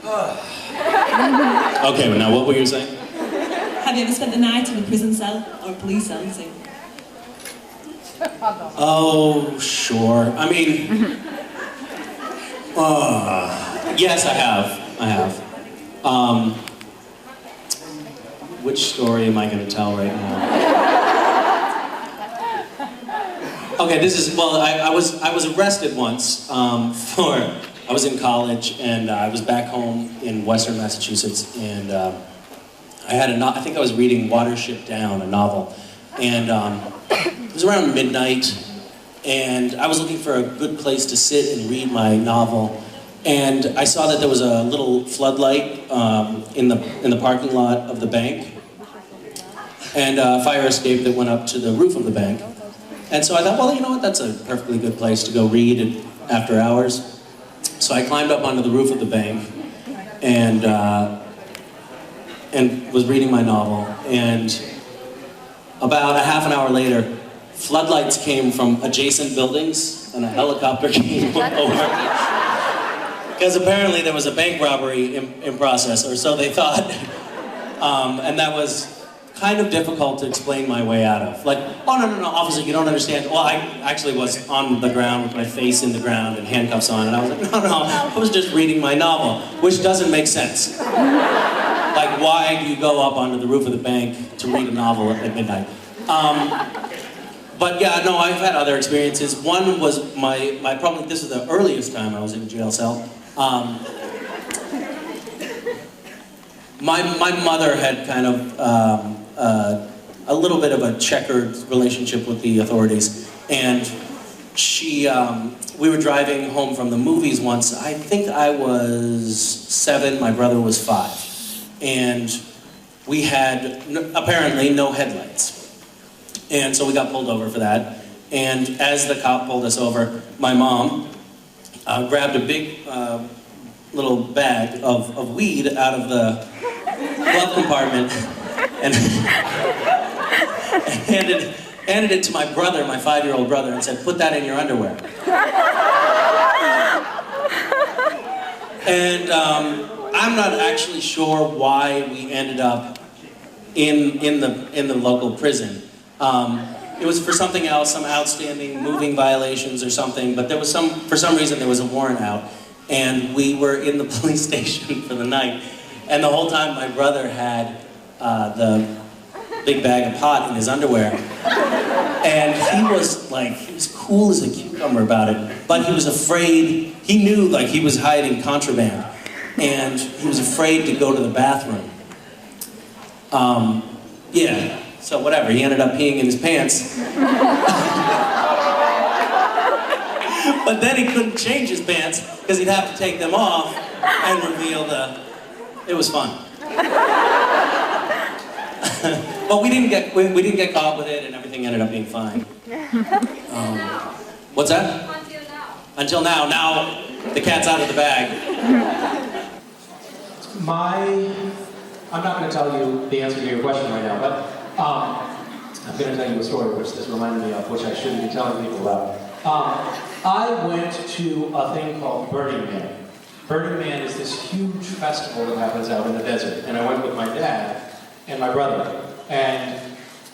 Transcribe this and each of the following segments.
Okay, but now what were you saying? Have you ever spent the night in a prison cell or a police cell? Say? Oh, sure. I mean, yes, I have. Which story am I going to tell right now? Okay, I was arrested once I was in college and I was back home in Western Massachusetts, and I think I was reading Watership Down, a novel, and it was around midnight, and I was looking for a good place to sit and read my novel, and I saw that there was a little floodlight in the parking lot of the bank, and a fire escape that went up to the roof of the bank. And so I thought, well, you know what, that's a perfectly good place to go read after hours. So I climbed up onto the roof of the bank and was reading my novel. And about a half an hour later, floodlights came from adjacent buildings and a helicopter came over. Because apparently there was a bank robbery in process, or so they thought. And that was kind of difficult to explain my way out of. Like, oh no, officer, you don't understand. Well, I actually was on the ground with my face in the ground and handcuffs on, and I was like, no, I was just reading my novel, which doesn't make sense. Like, why do you go up onto the roof of the bank to read a novel at midnight? But yeah, no, I've had other experiences. One was probably this is the earliest time I was in a jail cell. My mother had kind of a little bit of a checkered relationship with the authorities, and we were driving home from the movies once. I think I was 7, my brother was 5, and we had apparently no headlights. And so we got pulled over for that. And as the cop pulled us over, my mom grabbed a big little bag of weed out of the glove compartment and handed it to my brother, my 5-year-old brother, and said, "Put that in your underwear." And I'm not actually sure why we ended up in the local prison. It was for something else, some outstanding moving violations or something, but for some reason there was a warrant out, and we were in the police station for the night, and the whole time my brother had the big bag of pot in his underwear, and he was cool as a cucumber about it, but he was afraid. He knew he was hiding contraband, and he was afraid to go to the bathroom. Yeah. So whatever, he ended up peeing in his pants. But then he couldn't change his pants because he'd have to take them off and reveal it was fun. But we didn't get caught with it, and everything ended up being fine. What's that? Until now. Now the cat's out of the bag. I'm not going to tell you the answer to your question right now, but I'm going to tell you a story which this reminded me of, which I shouldn't be telling people about. I went to a thing called Burning Man. Burning Man is this huge festival that happens out in the desert, and I went with my dad and my brother. And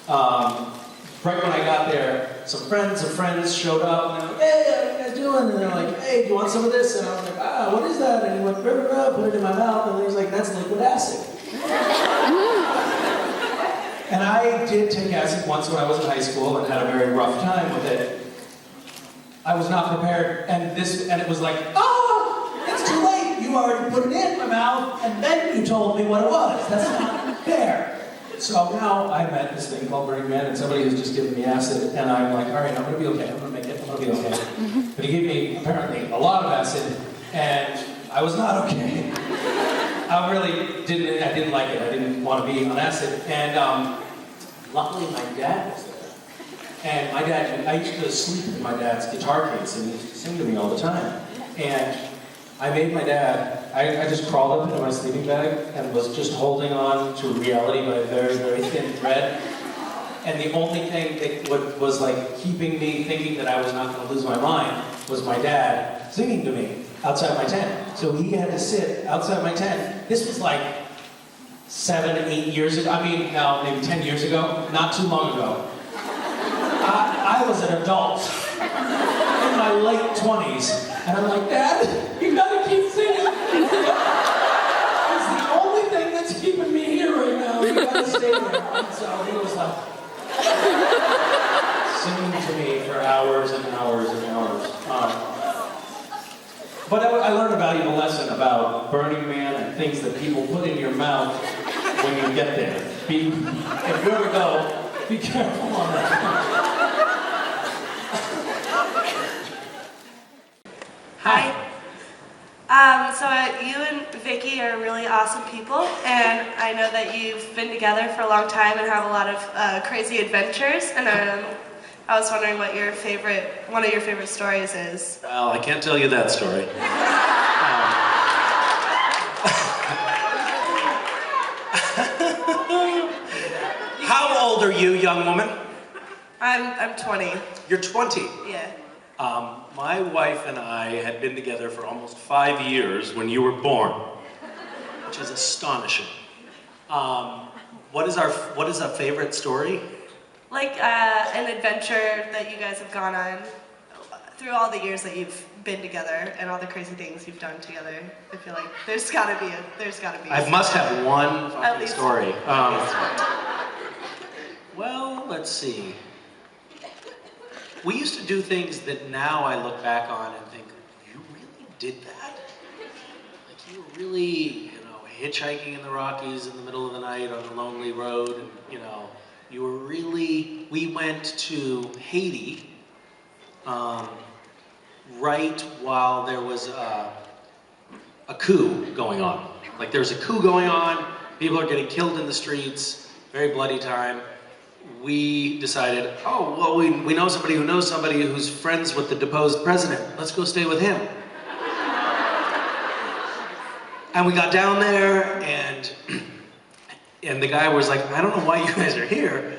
right when I got there, some friends of friends showed up, and they're like, "Hey, how you guys doing?" And they're like, "Hey, do you want some of this?" And I was like, "What is that?" And he went, put it in my mouth, and he was like, "That's liquid acid." And I did take acid once when I was in high school and had a very rough time with it. I was not prepared, and it was like, it's too late. You already put it in my mouth, and then you told me what it was. That's not fair. So now I'm at this thing called Burning Man, and somebody has just given me acid, and I'm like, all right, I'm going to be okay. I'm going to make it. I'm going to be okay. But he gave me, apparently, a lot of acid, and I was not okay. I didn't like it. I didn't want to be on acid. And luckily my dad was there. And my dad, I used to sleep in my dad's guitar case, and he used to sing to me all the time. And I made my dad, I just crawled up into my sleeping bag and was just holding on to reality by a very, very thin thread. And the only thing that was keeping me thinking that I was not going to lose my mind was my dad singing to me outside my tent. So he had to sit outside my tent. This was like 7, 8 years ago. I mean, no, maybe 10 years ago. Not too long ago. I was an adult in my late 20s. And I'm like, Dad, you gotta keep singing. It's the only thing that's keeping me here right now. You gotta stay there. And so he was like, singing to me for hours and hours and hours. But I learned a valuable lesson about Burning Man and things that people put in your mouth when you get there. If you ever go, be careful on that. Hi. So you and Vicky are really awesome people, and I know that you've been together for a long time and have a lot of crazy adventures. And I was wondering what one of your favorite stories is. Well, I can't tell you that story. How old are you, young woman? I'm 20. You're 20. Yeah. My wife and I had been together for almost 5 years when you were born, which is astonishing. What is our favorite story? Like an adventure that you guys have gone on through all the years that you've been together and all the crazy things you've done together. I feel like there's gotta be a I must have one fucking least story. at least one. Well, let's see. We used to do things that now I look back on and think, you really did that? Like you were really, hitchhiking in the Rockies in the middle of the night on a lonely road, and we went to Haiti right while there was a coup going on. Like there's a coup going on, people are getting killed in the streets, very bloody time. We decided, we know somebody who knows somebody who's friends with the deposed president. Let's go stay with him. And we got down there, and the guy was like, I don't know why you guys are here.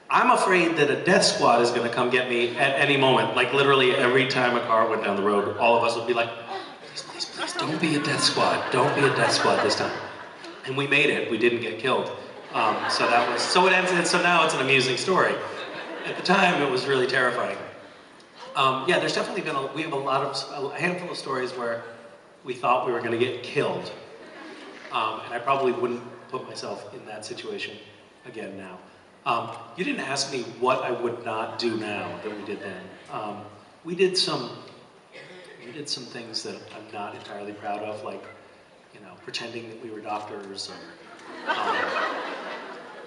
I'm afraid that a death squad is going to come get me at any moment. Like literally every time a car went down the road, all of us would be like, please, don't be a death squad. Don't be a death squad this time. And we made it. We didn't get killed. So now it's an amusing story. At the time, it was really terrifying. There's definitely been we have a handful of stories where we thought we were going to get killed. And I probably wouldn't put myself in that situation again now. You didn't ask me what I would not do now that we did then. We did some things that I'm not entirely proud of, like, pretending that we were doctors, or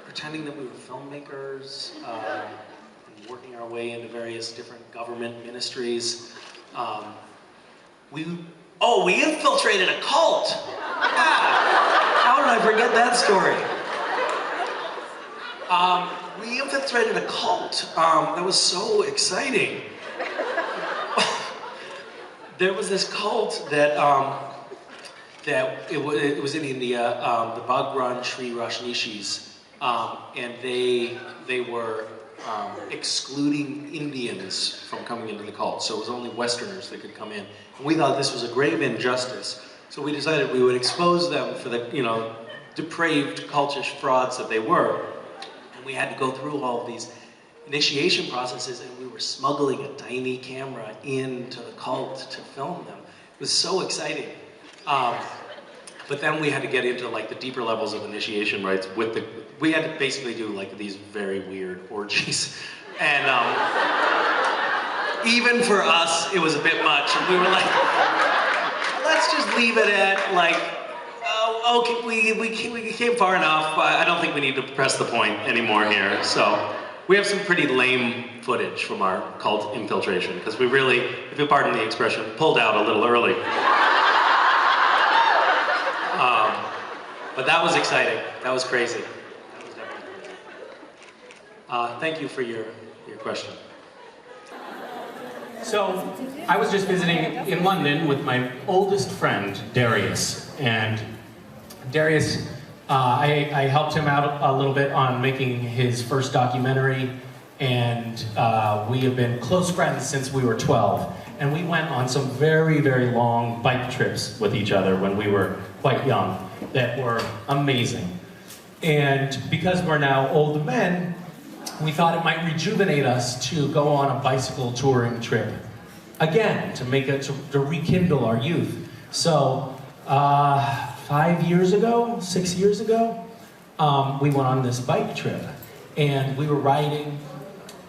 pretending that we were filmmakers, and working our way into various different government ministries. We infiltrated a cult! How did I forget that story? We infiltrated a cult. That was so exciting. There was this cult that it was in India, the Bhagwan Sri Rajneeshis, and they were excluding Indians from coming into the cult. So it was only Westerners that could come in. And we thought this was a grave injustice. So we decided we would expose them for the, depraved cultish frauds that they were. And we had to go through all of these initiation processes, and we were smuggling a tiny camera into the cult to film them. It was so exciting. But then we had to get into like the deeper levels of initiation rites we had to basically do like these very weird orgies. And even for us, it was a bit much. And we were like, let's just leave it at like, okay, we came far enough. I don't think we need to press the point anymore here. So we have some pretty lame footage from our cult infiltration, because we really, if you pardon the expression, pulled out a little early. But that was exciting. That was crazy. That was definitely crazy. Thank you for your question. So, I was just visiting in London with my oldest friend, Darius. And Darius, I helped him out a little bit on making his first documentary. And we have been close friends since we were 12. And we went on some very, very long bike trips with each other when we were quite young that were amazing. And because we're now old men, we thought it might rejuvenate us to go on a bicycle touring trip again, to rekindle our youth. So 6 years ago, we went on this bike trip, and we were riding,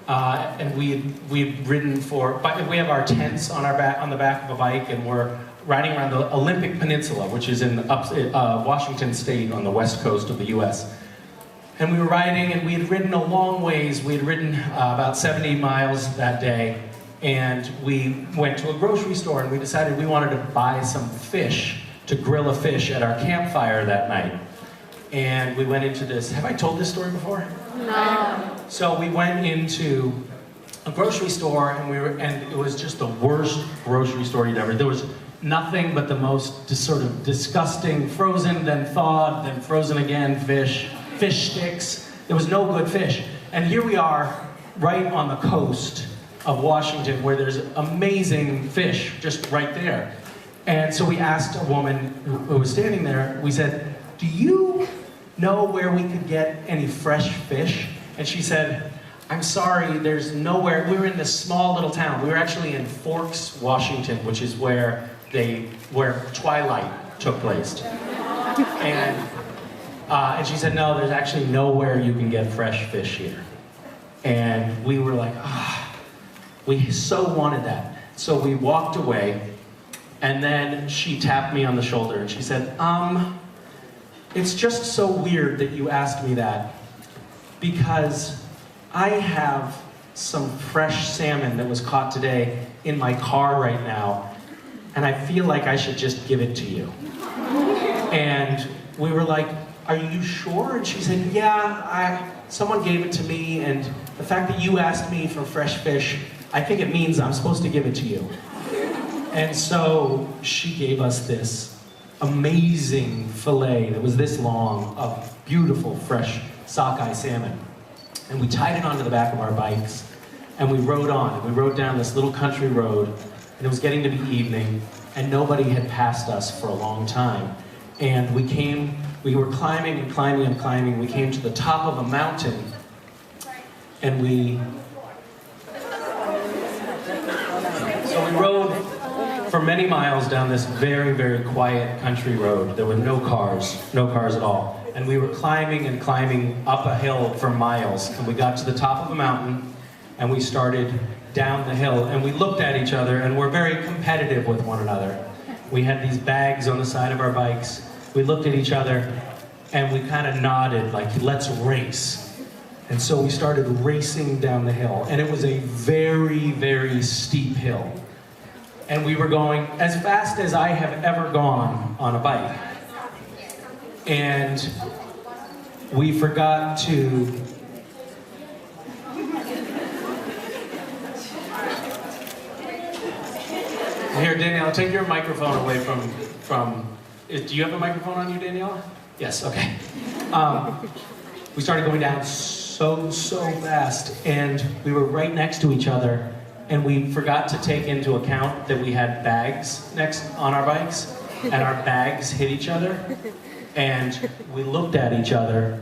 and we'd ridden we have our tents on the back of a bike, and we're riding around the Olympic Peninsula, which is in Washington State on the west coast of the U.S. And we were riding, and we had ridden a long ways. We had ridden about 70 miles that day, and we went to a grocery store, and we decided we wanted to buy some fish, to grill a fish at our campfire that night. And we went into this, have I told this story before? No. So we went into a grocery store, and it was just the worst grocery store you'd ever. There was nothing but the most sort of disgusting, frozen, then thawed, then frozen again, fish sticks. There was no good fish. And here we are, right on the coast of Washington, where there's amazing fish just right there. And so we asked a woman who was standing there, we said, "Do you know where we could get any fresh fish?" And she said, "I'm sorry, there's nowhere." We were in this small little town. We were actually in Forks, Washington, which is where Twilight took place. And she said, "No, there's actually nowhere you can get fresh fish here." And we were like, we so wanted that. So we walked away, and then she tapped me on the shoulder and she said, "It's just so weird that you asked me that, because I have some fresh salmon that was caught today in my car right now, and I feel like I should just give it to you." And we were like, "Are you sure?" And she said, "Yeah, someone gave it to me, and the fact that you asked me for fresh fish, I think it means I'm supposed to give it to you." And so she gave us this amazing fillet that was this long of beautiful, fresh sockeye salmon. And we tied it onto the back of our bikes, and we rode on. And we rode down this little country road, and it was getting to be evening, and nobody had passed us for a long time. And we were climbing and climbing and climbing. We came to the top of a mountain, and we rode for many miles down this very, very quiet country road. There were no cars at all. And we were climbing and climbing up a hill for miles. And we got to the top of a mountain, and we started down the hill. And we looked at each other, and we're very competitive with one another. We had these bags on the side of our bikes. We looked at each other, and we kind of nodded, like, "Let's race." And so we started racing down the hill. And it was a very, very steep hill. And we were going as fast as I have ever gone on a bike. And we forgot to... Here, Danielle, take your microphone away from... Do you have a microphone on you, Danielle? Yes, okay. We started going down so fast, and we were right next to each other, and we forgot to take into account that we had bags next on our bikes, and our bags hit each other, and we looked at each other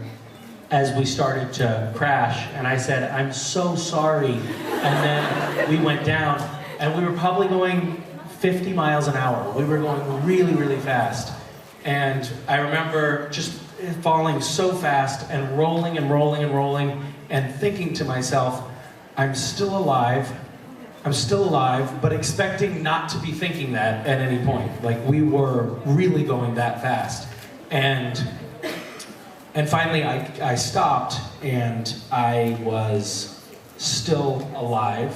as we started to crash, and I said, "I'm so sorry," and then we went down, and we were probably going 50 miles an hour. We were going really, really fast, and I remember just falling so fast and rolling and rolling and rolling, and thinking to myself, I'm still alive, but expecting not to be thinking that at any point. Like, we were really going that fast. And finally I stopped, and I was still alive,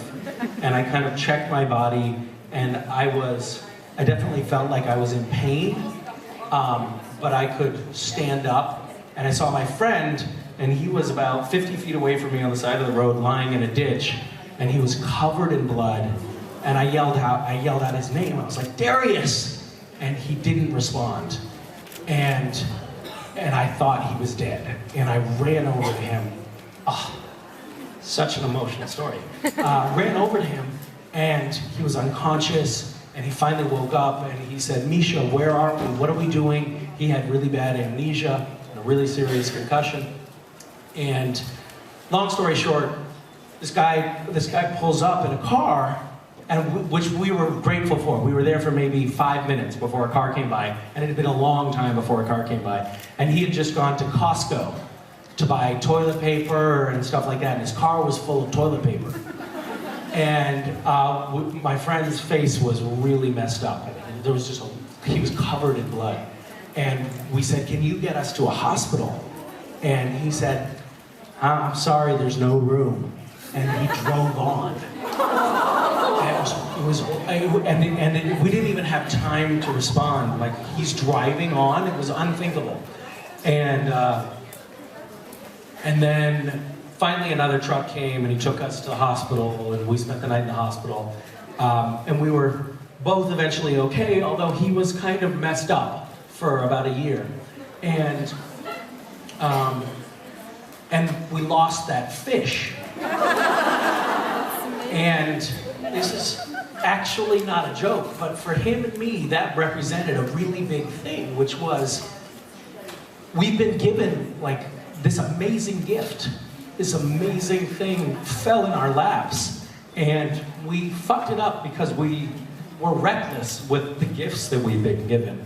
and I kind of checked my body, and I definitely felt like I was in pain, but I could stand up, and I saw my friend, and he was about 50 feet away from me on the side of the road, lying in a ditch, and he was covered in blood, and I yelled out his name. I was like, "Darius!" And he didn't respond, and I thought he was dead, and I ran over to him. Oh, such an emotional story. Ran over to him, and he was unconscious, and he finally woke up, and he said, Misha, where are we? What are we doing? He had really bad amnesia and a really serious concussion. And long story short, this guy pulls up in a car, and which we were grateful for. We were there for maybe 5 minutes before a car came by, and it had been a long time before a car came by. And he had just gone to Costco to buy toilet paper and stuff like that, and his car was full of toilet paper. And my friend's face was really messed up. And there was just he was covered in blood. And we said, can you get us to a hospital? And he said, I'm sorry, there's no room. And he drove on. And we didn't even have time to respond. Like, he's driving on, it was unthinkable. And then finally another truck came and he took us to the hospital, and we spent the night in the hospital. And we were both eventually okay, although he was kind of messed up for about a year. And we lost that fish. And this is actually not a joke, but for him and me, that represented a really big thing, which was, we've been given like this amazing gift. This amazing thing fell in our laps, and we fucked it up because we were reckless with the gifts that we've been given.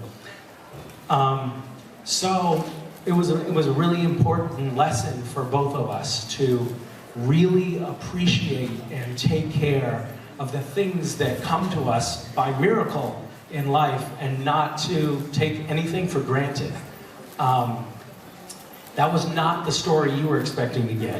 So it was a really important lesson for both of us to really appreciate and take care of the things that come to us by miracle in life, and not to take anything for granted. That was not the story you were expecting to get.